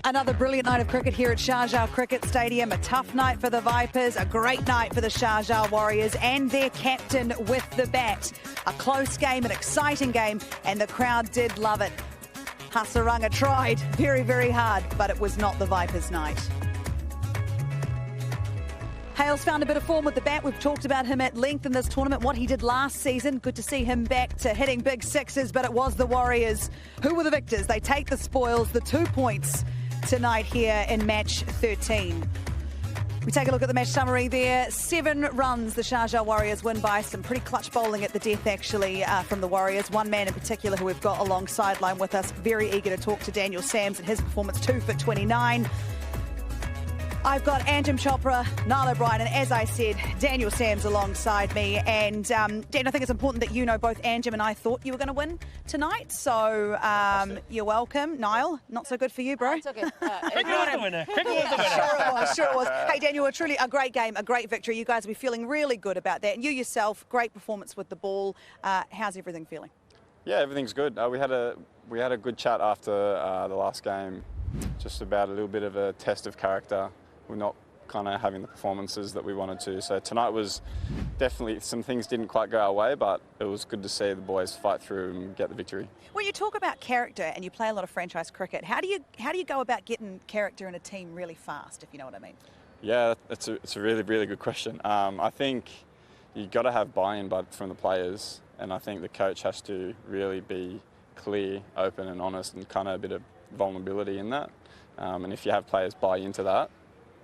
Another brilliant night of cricket here at Sharjah Cricket Stadium. A tough night for the Vipers, a great night for the Sharjah Warriors and their captain with the bat. A close game, an exciting game, and the crowd did love it. Hasaranga tried very, very hard, but it was not the Vipers' night. Hale's found a bit of form with the bat. We've talked about him at length in this tournament, what he did last season. Good to see him back to hitting big sixes, but it was the Warriors who were the victors. They take the spoils, the 2 points tonight here in match 13. We take a look at the match summary there. 7 runs the Sharjah Warriors win by. Some pretty clutch bowling at the death, actually, from the Warriors. One man in particular who we've got along sideline with us. Very eager to talk to Daniel Sams and his performance, 2 for 29. I've got Anjem Chopra, Niall O'Brien, and as I said, Daniel Sams alongside me. And Dan, I think it's important that you know both Anjem and I thought you were going to win tonight. So you're welcome. Niall, not so good for you, bro. It's okay. Cricket was the winner. Cricket was the winner. Sure it was. Hey, Daniel, truly a great game, a great victory. You guys will be feeling really good about that. And you yourself, great performance with the ball. How's everything feeling? Yeah, everything's good. We had a good chat after the last game, just about a little bit of a test of character. We're not kind of having the performances that we wanted to. So tonight was definitely, some things didn't quite go our way, but it was good to see the boys fight through and get the victory. When you talk about character and you play a lot of franchise cricket, how do you go about getting character in a team really fast, if you know what I mean? Yeah, it's a really, really good question. I think you've got to have buy-in from the players, and I think the coach has to really be clear, open and honest, and kind of a bit of vulnerability in that. And if you have players buy into that,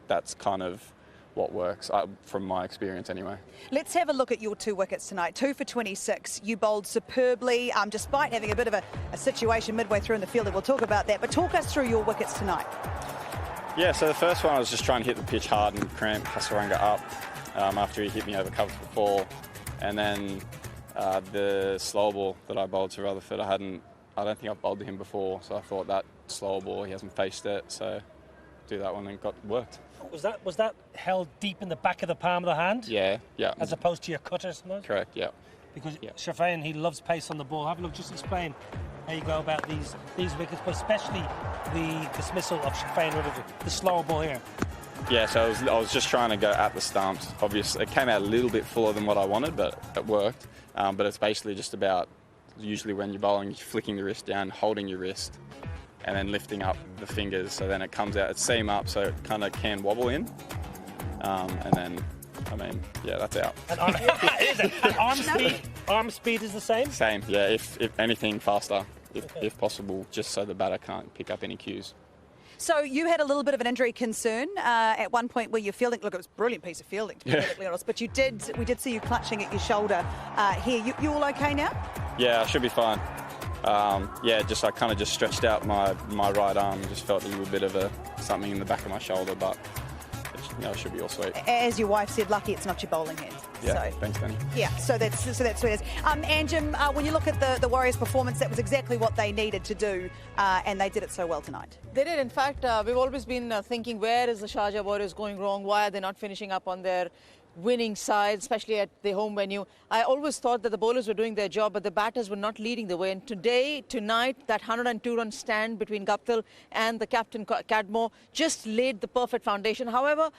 that's kind of what works, from my experience anyway. Let's have a look at your 2 wickets tonight. 2 for 26. You bowled superbly, despite having a bit of a situation midway through in the field. We'll talk about that. But talk us through your wickets tonight. Yeah, so the first one I was just trying to hit the pitch hard and cramp Hasaranga up after he hit me over cover for 4. And then the slow ball that I bowled to Rutherford, I don't think I've bowled to him before, so I thought that slow ball, he hasn't faced it, so do that one and worked. Was that held deep in the back of the palm of the hand? Yeah. As opposed to your cutter, sometimes? Correct, yeah. Because Shafeen, he loves pace on the ball. Have a look, just explain how you go about these wickets, but especially the dismissal of Shafeen, the slower ball here. Yeah, so I was just trying to go at the stumps. Obviously, it came out a little bit fuller than what I wanted, but it worked. But it's basically just about, usually when you're bowling, you're flicking the wrist down, holding your wrist, and then lifting up the fingers, so then it comes out, it's seam up, so it kind of can wobble in. And then, that's out. And arm speed is the same? Same, yeah, if anything faster, if possible, just so the batter can't pick up any cues. So you had a little bit of an injury concern at one point where you're fielding. Look, it was a brilliant piece of fielding, to be perfectly honest, but we did see you clutching at your shoulder here. You all okay now? Yeah, I should be fine. I kind of just stretched out my right arm and just felt a little bit of something in the back of my shoulder, but it should be all sweet. As your wife said, lucky it's not your bowling hand. Yeah, so, thanks, Danny. Yeah, so that's sweet as. Anjem, when you look at the Warriors' performance, that was exactly what they needed to do, and they did it so well tonight. They did. In fact, we've always been thinking, where is the Sharjah Warriors going wrong? Why are they not finishing up on their winning side, especially at the home venue? I always thought that the bowlers were doing their job, but the batters were not leading the way. And tonight, that 102-run stand between Guptill and the captain, Cadmore, just laid the perfect foundation. However,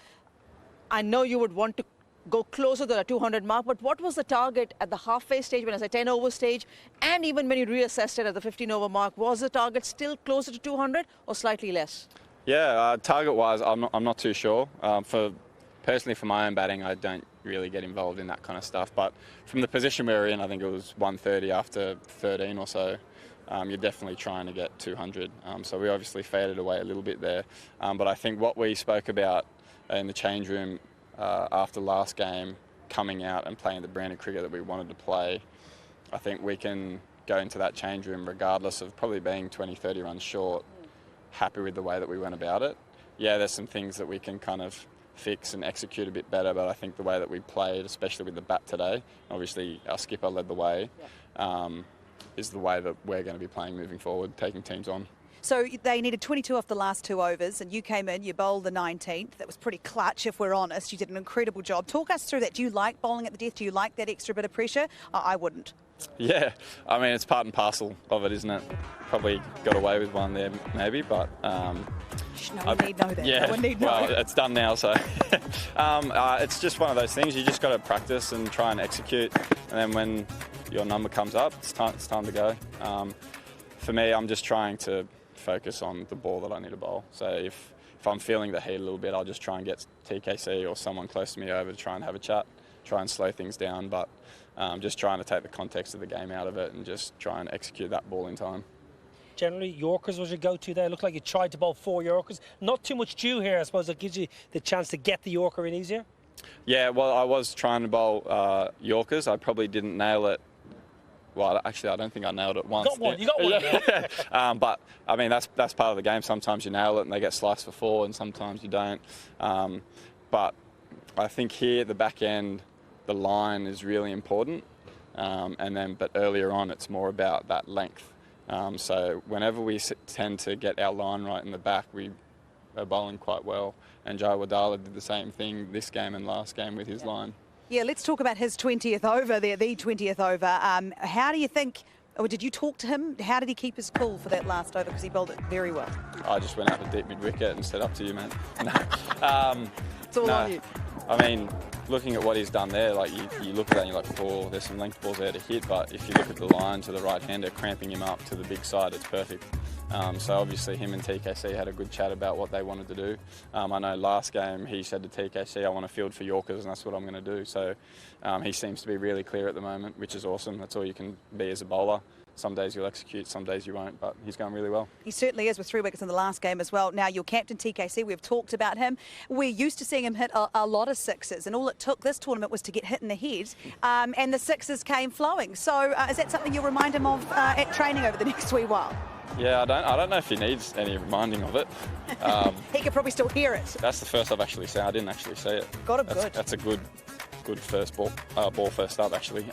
I know you would want to go closer to the 200 mark, but what was the target at the halfway stage, when it's a 10-over stage, and even when you reassessed it at the 15-over mark? Was the target still closer to 200 or slightly less? Yeah, target-wise, I'm not too sure. Personally, for my own batting, I don't really get involved in that kind of stuff. But from the position we were in, I think it was 130 after 13 or so. You're definitely trying to get 200. So we obviously faded away a little bit there. But I think what we spoke about in the change room after last game, coming out and playing the brand of cricket that we wanted to play, I think we can go into that change room regardless of probably being 20, 30 runs short, happy with the way that we went about it. Yeah, there's some things that we can kind of fix and execute a bit better, but I think the way that we played, especially with the bat today, obviously our skipper led the way, is the way that we're going to be playing moving forward, taking teams on. So they needed 22 off the last 2 overs, and you came in, you bowled the 19th. That was pretty clutch, if we're honest. You did an incredible job. Talk us through that. Do you like bowling at the death? Do you like that extra bit of pressure? I wouldn't. Yeah, I mean, it's part and parcel of it, isn't it? Probably got away with one there, maybe, but No one need know that. Yeah, No one need know. well, it's done now, so it's just one of those things. You just got to practice and try and execute, and then when your number comes up, it's time to go. For me, I'm just trying to focus on the ball that I need to bowl. So if I'm feeling the heat a little bit, I'll just try and get TKC or someone close to me over to try and have a chat, try and slow things down, but just trying to take the context of the game out of it and just try and execute that ball in time. Generally, Yorkers was your go-to there. It looked like you tried to bowl 4 Yorkers. Not too much dew here, I suppose. It gives you the chance to get the Yorker in easier. Yeah, well, I was trying to bowl Yorkers. I probably didn't nail it. Well, actually, I don't think I nailed it once. You got one now. But, I mean, that's part of the game. Sometimes you nail it and they get sliced for 4, and sometimes you don't. But I think here at the back end, the line is really important. But earlier on, it's more about that length. So whenever we tend to get our line right in the back, we are bowling quite well. And Jai Wadala did the same thing this game and last game with his line. Yeah, let's talk about his 20th over there, the 20th over. How do you think, or did you talk to him? How did he keep his cool for that last over? Because he bowled it very well. I just went out to deep mid-wicket and said, up to you, man. It's all on you. I mean, looking at what he's done there, like you look at that and you're like, oh, there's some length balls there to hit, but if you look at the line to the right-hander, cramping him up to the big side, it's perfect. So obviously him and TKC had a good chat about what they wanted to do. I know last game he said to TKC, I want to field for Yorkers and that's what I'm going to do. So he seems to be really clear at the moment, which is awesome. That's all you can be as a bowler. Some days you'll execute, some days you won't, but he's going really well. He certainly is, with 3 wickets in the last game as well. Now, your captain, TKC, we've talked about him. We're used to seeing him hit a lot of sixes, and all it took this tournament was to get hit in the head, and the sixes came flowing. So is that something you'll remind him of at training over the next wee while? Yeah, I don't know if he needs any reminding of it. He could probably still hear it. That's the first I've actually seen. I didn't actually see it. Got him good. That's a good first ball first up, actually.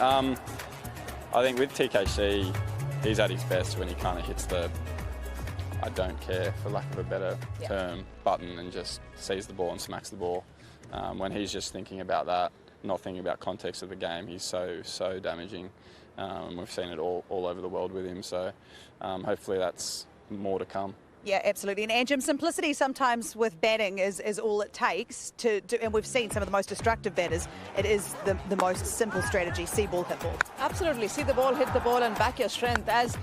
I think with TKC, he's at his best when he kind of hits the I don't care, for lack of a better term, button and just sees the ball and smacks the ball. When he's just thinking about that, not thinking about context of the game, he's so damaging. We've seen it all over the world with him, so hopefully that's more to come. Yeah, absolutely. And Jim, simplicity sometimes with batting is all it takes to do, and we've seen some of the most destructive batters. It is the most simple strategy, see ball, hit ball. Absolutely. See the ball, hit the ball and back your strength. As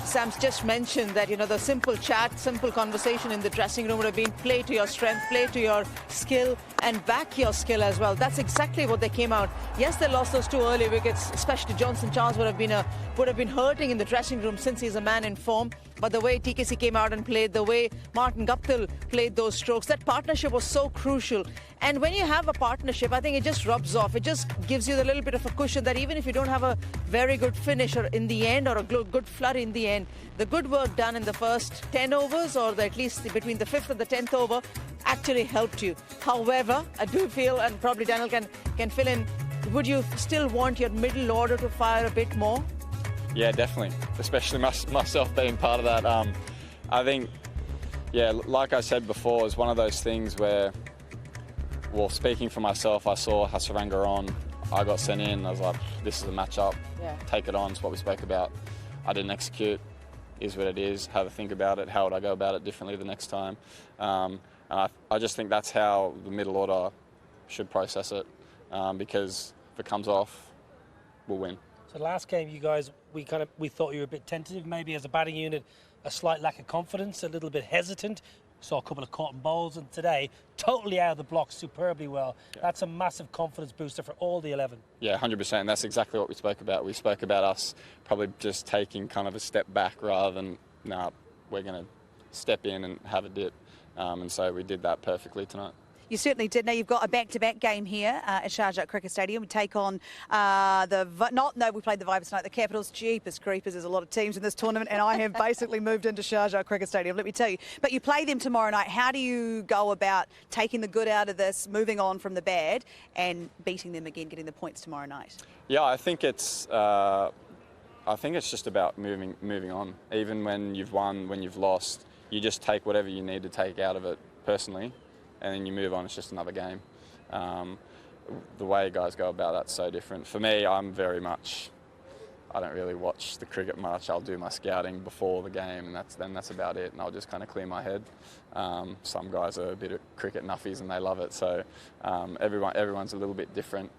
Sam's just mentioned that, you know, the simple chat, simple conversation in the dressing room would have been play to your strength, play to your skill and back your skill as well. That's exactly what they came out. Yes, they lost those 2 early wickets, especially Johnson Charles would have been hurting in the dressing room since he's a man in form. But the way TKC came out and played, the way Martin Guptill played those strokes, that partnership was so crucial. And when you have a partnership, I think it just rubs off. It just gives you a little bit of a cushion that even if you don't have a very good finish or in the end or a good flurry in the end, the good work done in the first 10 overs or at least between the 5th and the 10th over actually helped you. However, I do feel, and probably Daniel can fill in, would you still want your middle order to fire a bit more? Yeah, definitely, especially myself being part of that. I think, yeah, like I said before, it's one of those things where, well, speaking for myself, I saw Hasaranga on, I got sent in, I was like, this is a match-up, take it on, it's what we spoke about. I didn't execute, is what it is, have a think about it, how would I go about it differently the next time. And I just think that's how the middle order should process it, because if it comes off, we'll win. So last game, you guys, we thought you were a bit tentative, maybe as a batting unit, a slight lack of confidence, a little bit hesitant. Saw a couple of caught bowls, and today, totally out of the block, superbly well. Yeah. That's a massive confidence booster for all the 11. Yeah, 100%. That's exactly what we spoke about. We spoke about us probably just taking kind of a step back rather than, we're going to step in and have a dip. And so we did that perfectly tonight. You certainly did. Now you've got a back-to-back game here at Sharjah Cricket Stadium. We take on we played the Vipers tonight. The Capitals, jeepers creepers. There's a lot of teams in this tournament, and I have basically moved into Sharjah Cricket Stadium. Let me tell you. But you play them tomorrow night. How do you go about taking the good out of this, moving on from the bad, and beating them again, getting the points tomorrow night? Yeah, I think it's just about moving on. Even when you've won, when you've lost, you just take whatever you need to take out of it personally. And then you move on, it's just another game. The way guys go about that's so different. For me, I I don't really watch the cricket much. I'll do my scouting before the game, and that's about it. And I'll just kind of clear my head. Some guys are a bit of cricket nuffies and they love it. So everyone's a little bit different.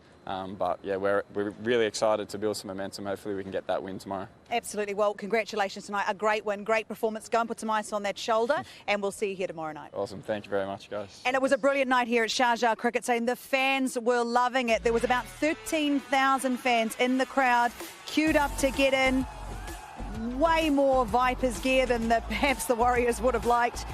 But yeah, we're really excited to build some momentum. Hopefully we can get that win tomorrow. Absolutely. Well, congratulations tonight. A great win, great performance. Go and put some ice on that shoulder, and we'll see you here tomorrow night. Awesome. Thank you very much, guys. And it was a brilliant night here at Sharjah Cricket Stadium. The fans were loving it. There was about 13,000 fans in the crowd, queued up to get in. Way more Vipers gear than perhaps the Warriors would have liked.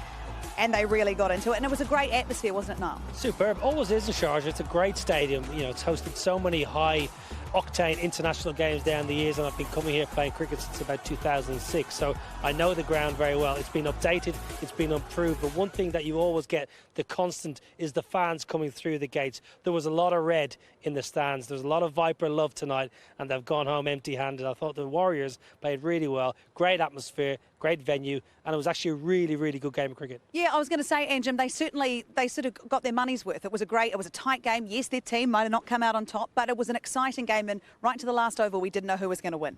And they really got into it. And it was a great atmosphere, wasn't it, Niall? Superb. Always is in Sharjah. It's a great stadium. You know, it's hosted so many high-octane international games down the years, and I've been coming here playing cricket since about 2006. So I know the ground very well. It's been updated. It's been improved. But one thing that you always get, the constant, is the fans coming through the gates. There was a lot of red in the stands. There's a lot of Viper love tonight, and they've gone home empty-handed. I thought the Warriors played really well. Great atmosphere, great venue, and it was actually a really, really good game of cricket. Yeah, I was going to say, Anjum, they sort of got their money's worth. It was a tight game. Yes, their team might have not come out on top, but it was an exciting game, and right to the last over, we didn't know who was going to win.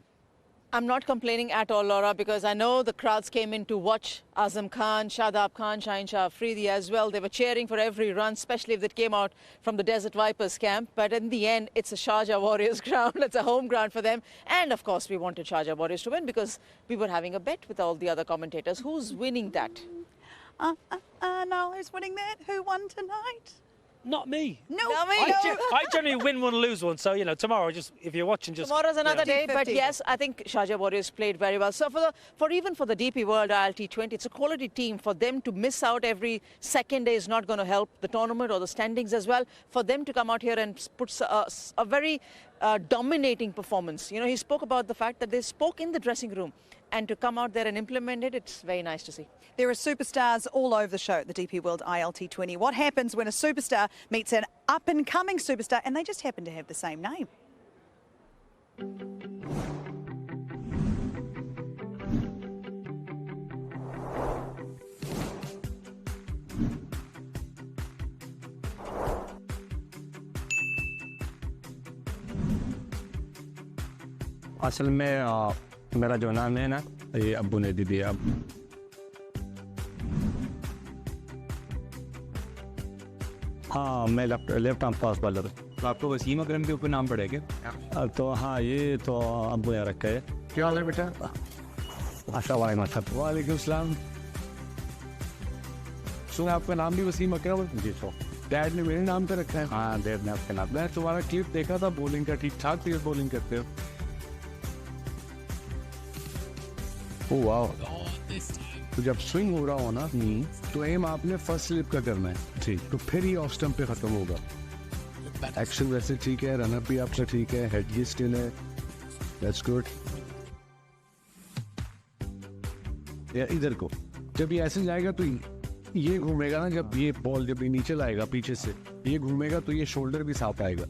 I'm not complaining at all, Laura, because I know the crowds came in to watch Azam Khan, Shadab Khan, Shaheen Shah Afridi as well. They were cheering for every run, especially if it came out from the Desert Vipers camp. But in the end, it's a Sharjah Warriors ground. It's a home ground for them. And, of course, we wanted Sharjah Warriors to win because we were having a bet with all the other commentators. Who's winning that? No, who's winning that? Who won tonight? Not me. No, I generally win one, lose one. So, you know, tomorrow, if you're watching, Tomorrow's another day, 50. but yes, I think Sharjah Warriors played very well. So even for the DP World ILT20, it's a quality team. For them to miss out every second day is not going to help the tournament or the standings as well. For them to come out here and put a very dominating performance. You know, he spoke about the fact that they spoke in the dressing room. And to come out there and implement it, it's very nice to see. There are superstars all over the show, the DP World ILT20. What happens when a superstar meets an up-and-coming superstar and they just happen to have the same name? असल में मेरा जो नाम है ना ये अब्बू ने दी दिया हाँ मैं लेफ्ट आर्म फास्ट बॉलर तो आपको वसीम अकरम के ऊपर नाम पड़े क्या? तो हाँ ये तो अब्बू ने रखा है क्या हाल है बेटा? वालेकुम सलाम सुन आपका नाम भी वसीम अकरम है? जी तो डैड ने मेरे नाम पे रखा है। हाँ डैड ने आपके नाम मैं तुम्हारा क्लिप देखा था बॉलिंग का, ठीक ठाक तेज बॉलिंग करते हो। ओह वाह, तो जब स्विंग हो रहा हो ना तो एम आपने फर्स्ट स्लिप का करना है, ठीक, तो फिर ही ऑफ स्टंप पे खत्म होगा। एक्शन वैसे ठीक है, रनअप भी आपसे ठीक है, हेड की स्टिल है, दैट्स गुड। या इधर को जब ये ऐसे जाएगा तो ये घूमेगा ना, जब ये बॉल जब ये नीचे लाएगा पीछे से ये घूमेगा तो ये शोल्डर भी साफ आएगा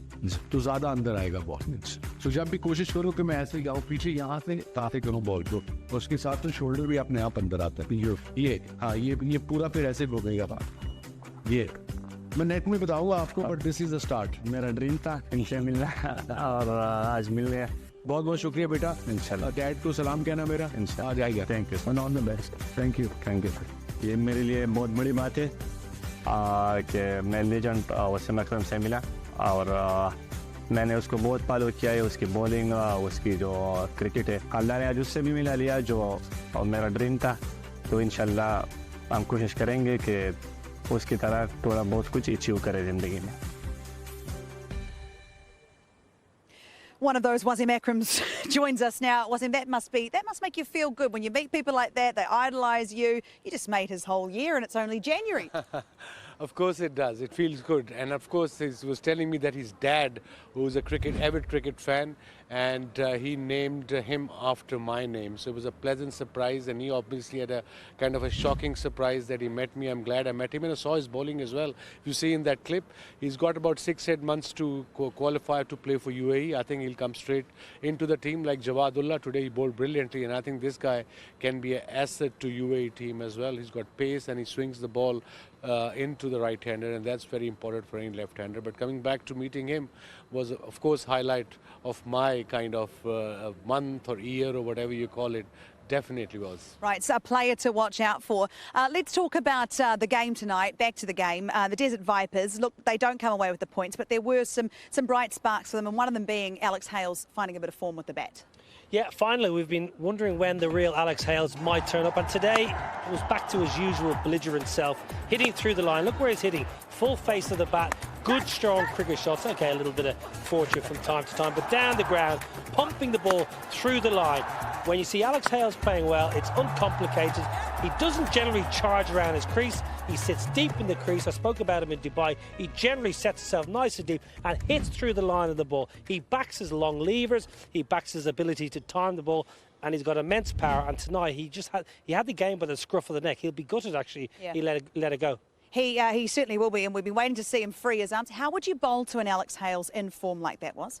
तो ज्यादा अंदर आएगा बॉल। तो जब भी कोशिश करो कि मैं ऐसे जाऊँ पीछे यहाँ से ताते करूँ बॉल को, उसके साथ तो शोल्डर भी अपने आप अंदर आता है। ये हाँ ये पूरा फिर ऐसे घूमेगा। ये मैं नेट में बताऊंगा आपको, but this is the start. मेरा ड्रीम था इनसे मिलना और आज मिल गया। बहुत बहुत शुक्रिया बेटा, इंशाल्लाह। डैड को सलाम कहना मेरा, इंशाल्लाह आ जाएगा। Thank you and all the best. Thank you. ये मेरे लिए बहुत बड़ी बात है कि मैं लेजेंड वसीम अकरम से मिला और मैंने उसको बहुत फॉलो किया है, उसकी बॉलिंग उसकी जो क्रिकेट है। अल्लाह ने आज उससे भी मिला लिया जो मेरा ड्रीम था, तो इंशाल्लाह हम कोशिश करेंगे कि उसकी तरह थोड़ा बहुत कुछ अचीव करे ज़िंदगी में। One of those Wasim Akrams joins us now. Wasim, that must make you feel good when you meet people like that. They idolise you. You just made his whole year, and it's only January. Of course it does. It feels good. And of course he was telling me that his dad, who's a avid cricket fan, and he named him after my name. So it was a pleasant surprise, and he obviously had a kind of a shocking surprise that he met me. I'm glad I met him, and I saw his bowling as well. You see in that clip, he's got about 6-8 months to qualify to play for UAE. I think he'll come straight into the team like Jawadullah. Today he bowled brilliantly, and I think this guy can be an asset to UAE team as well. He's got pace and he swings the ball into the right-hander, and that's very important for any left-hander. But coming back to meeting him was, of course, highlight of my kind of month or year or whatever you call it. Definitely was. Right, so a player to watch out for. Let's talk about the game tonight. Back to the game. The Desert Vipers, look, they don't come away with the points, but there were some bright sparks for them, and one of them being Alex Hales finding a bit of form with the bat. Yeah, finally, we've been wondering when the real Alex Hales might turn up, and today it was back to his usual belligerent self, hitting through the line. Look where he's hitting, full face of the bat, good, strong cricket shots. Okay, a little bit of fortune from time to time, but down the ground, pumping the ball through the line. When you see Alex Hales playing well, it's uncomplicated. He doesn't generally charge around his crease. He sits deep in the crease. I spoke about him in Dubai. He generally sets himself nice and deep and hits through the line of the ball. He backs his long levers. He backs his ability to time the ball, and he's got immense power. And tonight he had the game by the scruff of the neck. He'll be gutted, actually. Yeah. He let it go. He certainly will be, and we've been waiting to see him free his arms. How would you bowl to an Alex Hales in form like that was?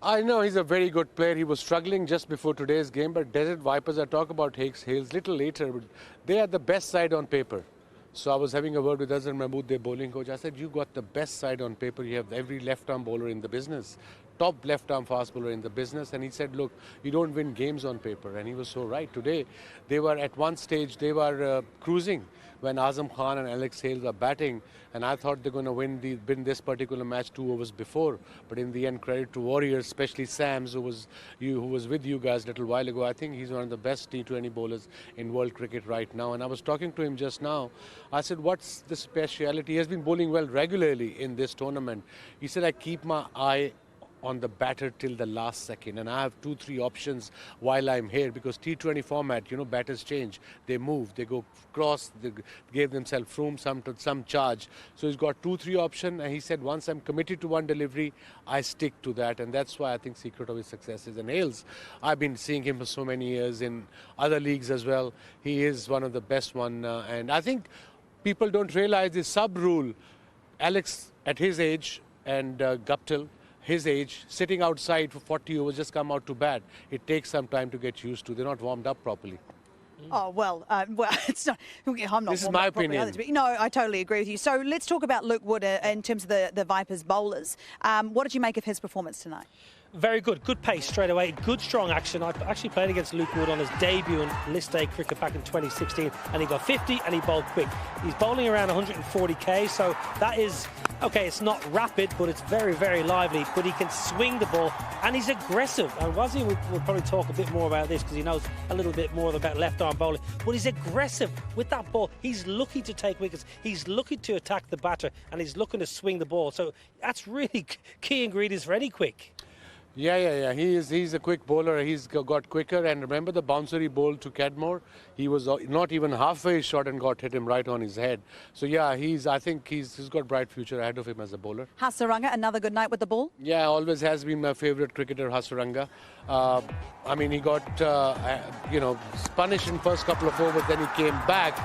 I know he's a very good player. He was struggling just before today's game, but Desert Vipers, I talk about Hales little later, but they are the best side on paper. So I was having a word with Azhar Mahmood, their bowling coach. I said, you got the best side on paper. You have every left-arm bowler in the business, top left-arm fast bowler in the business. And he said, look, you don't win games on paper. And he was so right. Today, they were at one stage, they were cruising when Azam Khan and Alex Hales were batting. And I thought they're going to win this particular match 2 overs before. But in the end, credit to Warriors, especially Sams, who was with you guys a little while ago. I think he's one of the best T20 bowlers in world cricket right now. And I was talking to him just now. I said, what's the speciality? He has been bowling well regularly in this tournament. He said, I keep my eye on the batter till the last second, and I have 2-3 options while I'm here, because T20 format, you know, batters change, they move, they go cross, they gave themselves room, some charge. So he's got 2-3 options, and he said, once I'm committed to one delivery, I stick to that, and that's why I think secret of his success is. And Hales, I've been seeing him for so many years in other leagues as well. He is one of the best one, and I think people don't realize the sub rule. Alex at his age and Guptill, his age, sitting outside for 40 overs, just come out to bat. It takes some time to get used to. They're not warmed up properly. Oh, well, it's not. I'm not. This is my opinion. No, I totally agree with you. So let's talk about Luke Wood in terms of the Vipers bowlers. What did you make of his performance tonight? Very good. Good pace straight away. Good strong action. I actually played against Luke Wood on his debut in List A cricket back in 2016, and he got 50 and he bowled quick. He's bowling around 140k, so that is, okay, it's not rapid, but it's very, very lively. But he can swing the ball, and he's aggressive. And Wazir will probably talk a bit more about this because he knows a little bit more about left-arm bowling. But he's aggressive with that ball. He's looking to take wickets. He's looking to attack the batter, and he's looking to swing the ball. So that's really key ingredients for any quick. Yeah. He's a quick bowler. He's got quicker. And remember the bouncer he bowled to Cadmore? He was not even halfway shot and hit him right on his head. So yeah, I think he's got bright future ahead of him as a bowler. Hasaranga, another good night with the ball? Yeah, always has been my favourite cricketer, Hasaranga. I mean, he got punished in first couple of overs, then he came back.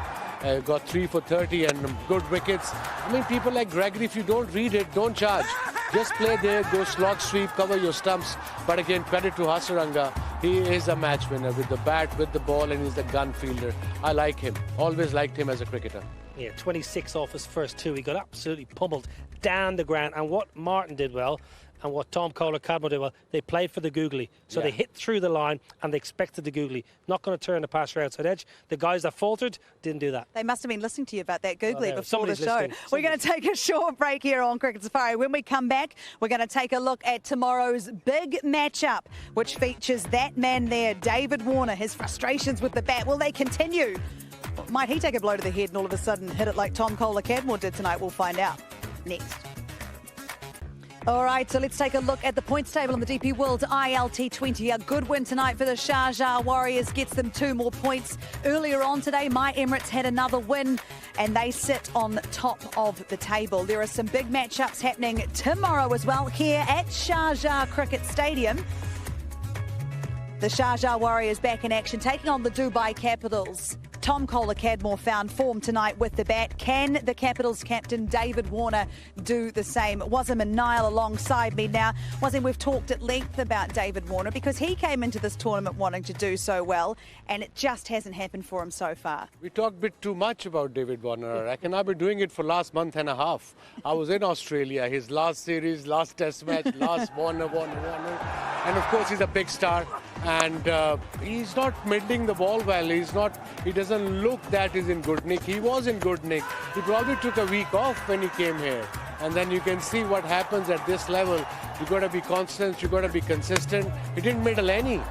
Got 3 for 30 and good wickets. I mean, people like Gregory, if you don't read it, don't charge. Just play there, go slog sweep, cover your stumps. But again, credit to Hasaranga. He is a match winner with the bat, with the ball, and he's a gun fielder. I like him. Always liked him as a cricketer. Yeah, 26 off his first 2. He got absolutely pummeled down the ground. And what Martin did well, and what Tom Kohler-Cadmo did well, they played for the googly. So they hit through the line and they expected the googly. Not going to turn the passer outside edge. The guys that faltered didn't do that. They must have been listening to you about that googly before the show. We're going to take a short break here on Cricket Safari. When we come back, we're going to take a look at tomorrow's big matchup, which features that man there, David Warner, his frustrations with the bat. Will they continue? Might he take a blow to the head and all of a sudden hit it like Tom Kohler-Cadmo did tonight? We'll find out next. All right, so let's take a look at the points table on the DP World ILT20. A good win tonight for the Sharjah Warriors, gets them 2 more points. Earlier on today, My Emirates had another win and they sit on top of the table. There are some big matchups happening tomorrow as well here at Sharjah Cricket Stadium. The Sharjah Warriors back in action, taking on the Dubai Capitals. Tom Kohler-Cadmore found form tonight with the bat. Can the Capitals captain David Warner do the same? Wazim and Niall alongside me now. Wazim, we've talked at length about David Warner because he came into this tournament wanting to do so well, and it just hasn't happened for him so far. We talk a bit too much about David Warner. I reckon I've been doing it for last month and a half. I was in Australia, his last series, last test match, last Warner. And of course he's a big star. And he's not middling the ball well. He doesn't look that he's in good nick. He was in good nick. He probably took a week off when he came here. And then you can see what happens at this level. You got to be constant, you got to be consistent. He didn't middle any.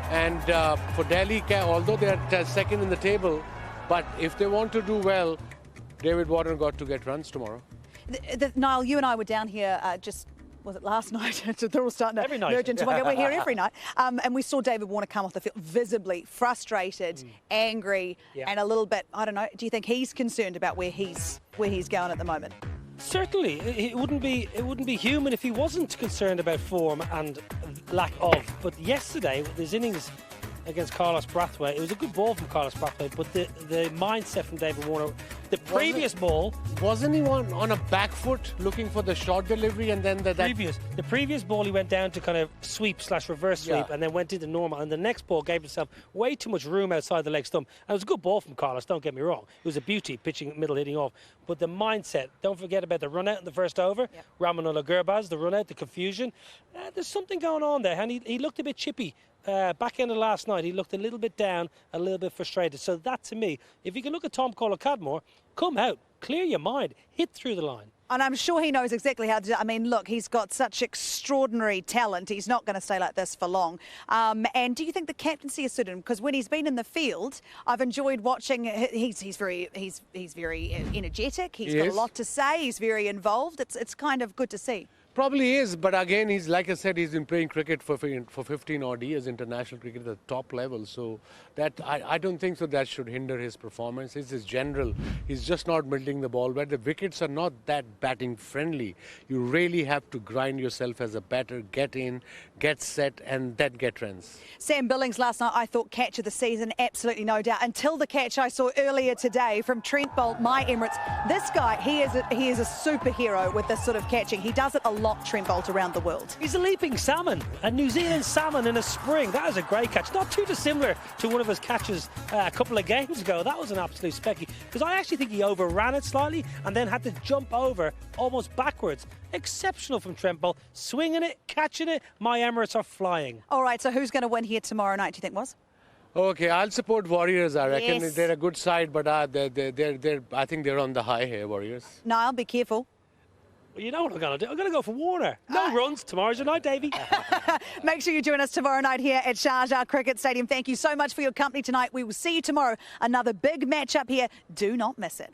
And for Delhi, although they are second in the table, but if they want to do well, David Warner got to get runs tomorrow. Niall, you and I were down here was it last night? They're all starting to merge into one. We're here every night. And we saw David Warner come off the field visibly frustrated, angry, and a little bit, I don't know, do you think he's concerned about where he's going at the moment? Certainly. It wouldn't be human if he wasn't concerned about form and lack of. But yesterday, with his innings against Carlos Brathwaite, it was a good ball from Carlos Brathwaite, but the mindset from David Warner, the previous ball... Wasn't he on a back foot looking for the short delivery and then the previous ball he went down to kind of sweep/reverse sweep and then went into normal, and the next ball gave himself way too much room outside the leg stump. And it was a good ball from Carlos, don't get me wrong. It was a beauty, pitching middle, hitting off. But the mindset, don't forget about the run out in the first over. Ramanullah Gurbaz, the run out, the confusion. There's something going on there, and he looked a bit chippy. Back end of last night, he looked a little bit down, a little bit frustrated. So that, to me, if you can look at Tom Kohler-Cadmore, come out, clear your mind, hit through the line. And I'm sure he knows exactly how to do it. I mean, look, he's got such extraordinary talent. He's not going to stay like this for long. And do you think the captaincy is suited him? Because when he's been in the field, I've enjoyed watching. He's very energetic. He's got a lot to say. He's very involved. It's kind of good to see. Probably is, but again, he's, like I said, he's been playing cricket for 15 odd years, international cricket at the top level. So that I don't think so that should hinder his performance. It's his general. He's just not middling the ball. But the wickets are not that batting friendly. You really have to grind yourself as a batter, get in, get set, and then get runs. Sam Billings last night, I thought catch of the season, absolutely no doubt. Until the catch I saw earlier today from Trent Bolt, my Emirates. This guy, he is a superhero with this sort of catching. He does it a lot. Trent Bolt around the world. He's a leaping salmon, a New Zealand salmon in a spring. That is a great catch. Not too dissimilar to one of his catches a couple of games ago. That was an absolute specky. Because I actually think he overran it slightly and then had to jump over almost backwards. Exceptional from Trent Bolt. Swinging it, catching it. My Emirates are flying. All right, so who's going to win here tomorrow night, do you think, Woz? Okay, I'll support Warriors. I reckon Yes. they're a good side, but I think they're on the high here, Warriors. Niall, be careful. Well, you know what I'm going to do? I'm going to go for Warner. No runs. Tomorrow's your night, Davey. Make sure you join us tomorrow night here at Sharjah Cricket Stadium. Thank you so much for your company tonight. We will see you tomorrow. Another big match up here. Do not miss it.